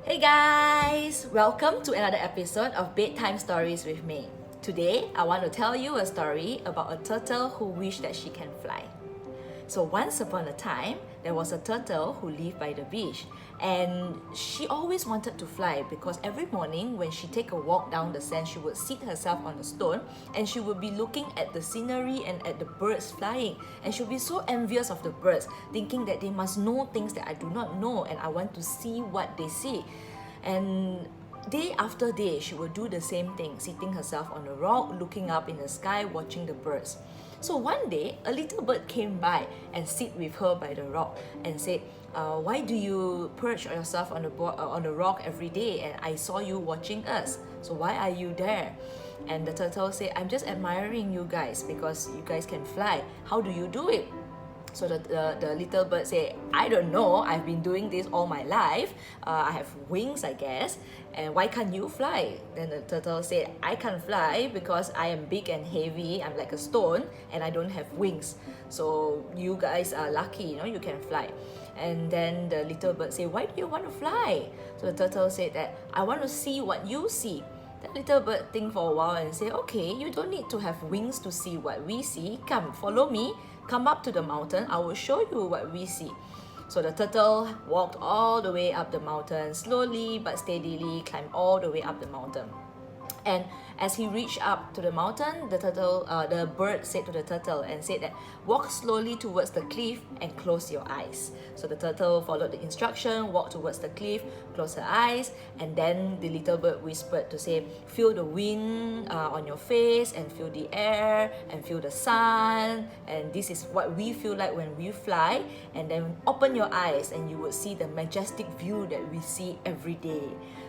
Hey guys! Welcome to another episode of Bedtime Stories with me. Today, I want to tell you a story about a turtle who wished that she can fly. So once upon a time, there was a turtle who lived by the beach, and she always wanted to fly because every morning when she take a walk down the sand, she would sit herself on a stone and she would be looking at the scenery and at the birds flying, and she'll be so envious of the birds, thinking that they must know things that I do not know and I want to see what they see. And day after day, she would do the same thing, sitting herself on a rock, looking up in the sky, watching the birds. So one day, a little bird came by and sit with her by the rock and said, why do you perch yourself on the rock every day? And I saw you watching us. So why are you there? And the turtle said, I'm just admiring you guys because you guys can fly. How do you do it? So the little bird said, I don't know, I've been doing this all my life. I have wings, I guess. And why can't you fly? Then the turtle said, I can't fly because I am big and heavy. I'm like a stone and I don't have wings. So you guys are lucky, you can fly. And then the little bird said, why do you want to fly? So the turtle said that, I want to see what you see. The little bird think for a while and say, okay, you don't need to have wings to see what we see. Come, follow me. Come up to the mountain. I will show you what we see. So the turtle walked all the way up the mountain, slowly but steadily climbed all the way up the mountain. And as he reached up to the mountain, the bird said to the turtle and said that, walk slowly towards the cliff and close your eyes. So the turtle followed the instruction, walked towards the cliff, closed her eyes, and then the little bird whispered to say, feel the wind on your face and feel the air and feel the sun, and this is what we feel like when we fly. And then open your eyes and you would see the majestic view that we see every day.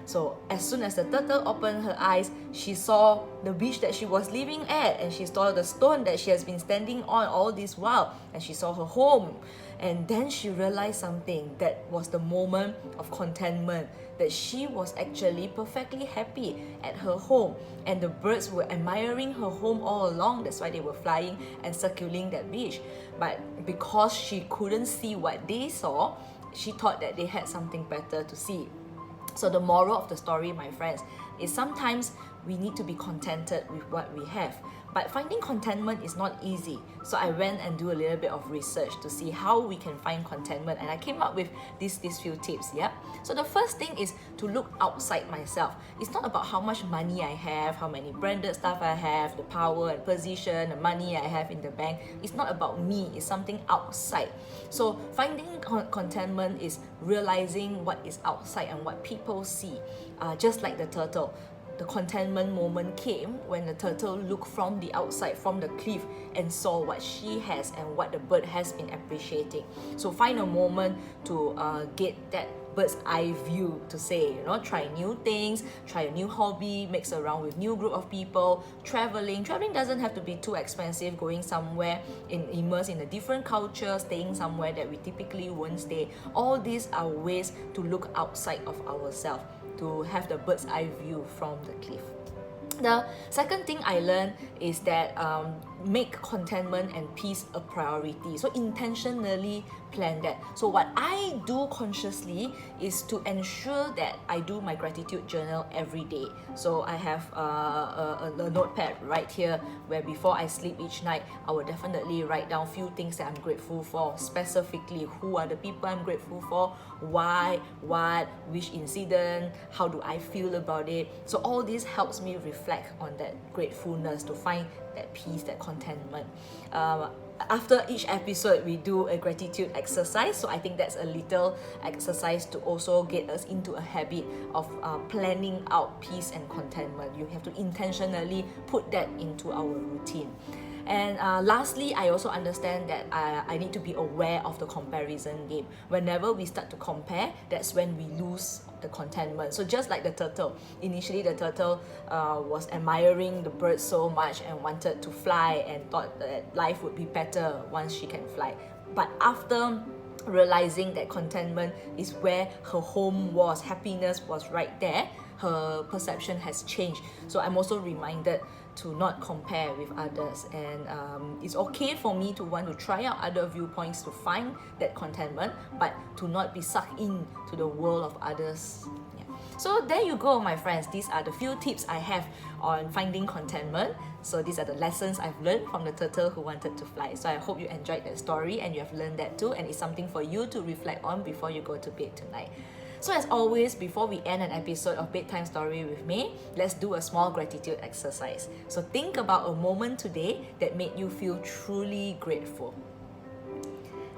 So as soon as the turtle opened her eyes, she saw the beach that she was living at, and she saw the stone that she has been standing on all this while, and she saw her home. And then she realized something, that was the moment of contentment, that she was actually perfectly happy at her home, and the birds were admiring her home all along. That's why they were flying and circling that beach. But because she couldn't see what they saw, she thought that they had something better to see. So the moral of the story, my friends, is sometimes we need to be contented with what we have. But finding contentment is not easy. So I went and do a little bit of research to see how we can find contentment, and I came up with these few tips. Yeah. So the first thing is to look outside myself. It's not about how much money I have, how many branded stuff I have, the power and position, the money I have in the bank. It's not about me. It's something outside. So finding contentment is realizing what is outside and what people see. Just like the turtle. The contentment moment came when the turtle looked from the outside, from the cliff, and saw what she has and what the bird has been appreciating. So find a moment to get that bird's eye view, to say, try new things, try a new hobby, mix around with new group of people, traveling doesn't have to be too expensive, going somewhere immersed in a different culture, staying somewhere that we typically won't stay. All these are ways to look outside of ourselves, to have the bird's eye view from the cliff. The second thing I learned is that make contentment and peace a priority. So intentionally plan that. So what I do consciously is to ensure that I do my gratitude journal every day. So I have a notepad right here where before I sleep each night, I will definitely write down few things that I'm grateful for, specifically who are the people I'm grateful for, why, what, which incident, how do I feel about it. So all this helps me reflect on that gratefulness, to find that peace, that contentment. After each episode, we do a gratitude exercise. So I think that's a little exercise to also get us into a habit of planning out peace and contentment. You have to intentionally put that into our routine. And lastly, I also understand that I need to be aware of the comparison game. Whenever we start to compare, that's when we lose the contentment. So just like the turtle, initially the turtle was admiring the bird so much and wanted to fly and thought that life would be better once she can fly. But after realizing that contentment is where her home was, happiness was right there, her perception has changed. So I'm also reminded to not compare with others, and it's okay for me to want to try out other viewpoints to find that contentment, but to not be sucked in to the world of others. So there you go, my friends. These are the few tips I have on finding contentment. So these are the lessons I've learned from the turtle who wanted to fly. So I hope you enjoyed that story and you have learned that too, and it's something for you to reflect on before you go to bed tonight. So as always, before we end an episode of Bedtime Story with me, let's do a small gratitude exercise. So think about a moment today that made you feel truly grateful.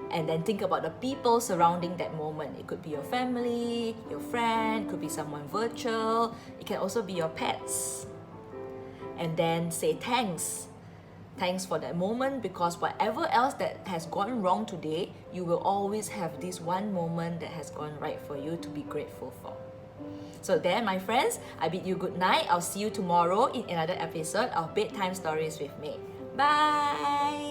And then think about the people surrounding that moment. It could be your family, your friend, it could be someone virtual, it can also be your pets. And then say thanks. Thanks for that moment, because whatever else that has gone wrong today, you will always have this one moment that has gone right for you to be grateful for. So there, my friends, I bid you good night. I'll see you tomorrow in another episode of Bedtime Stories with me. Bye!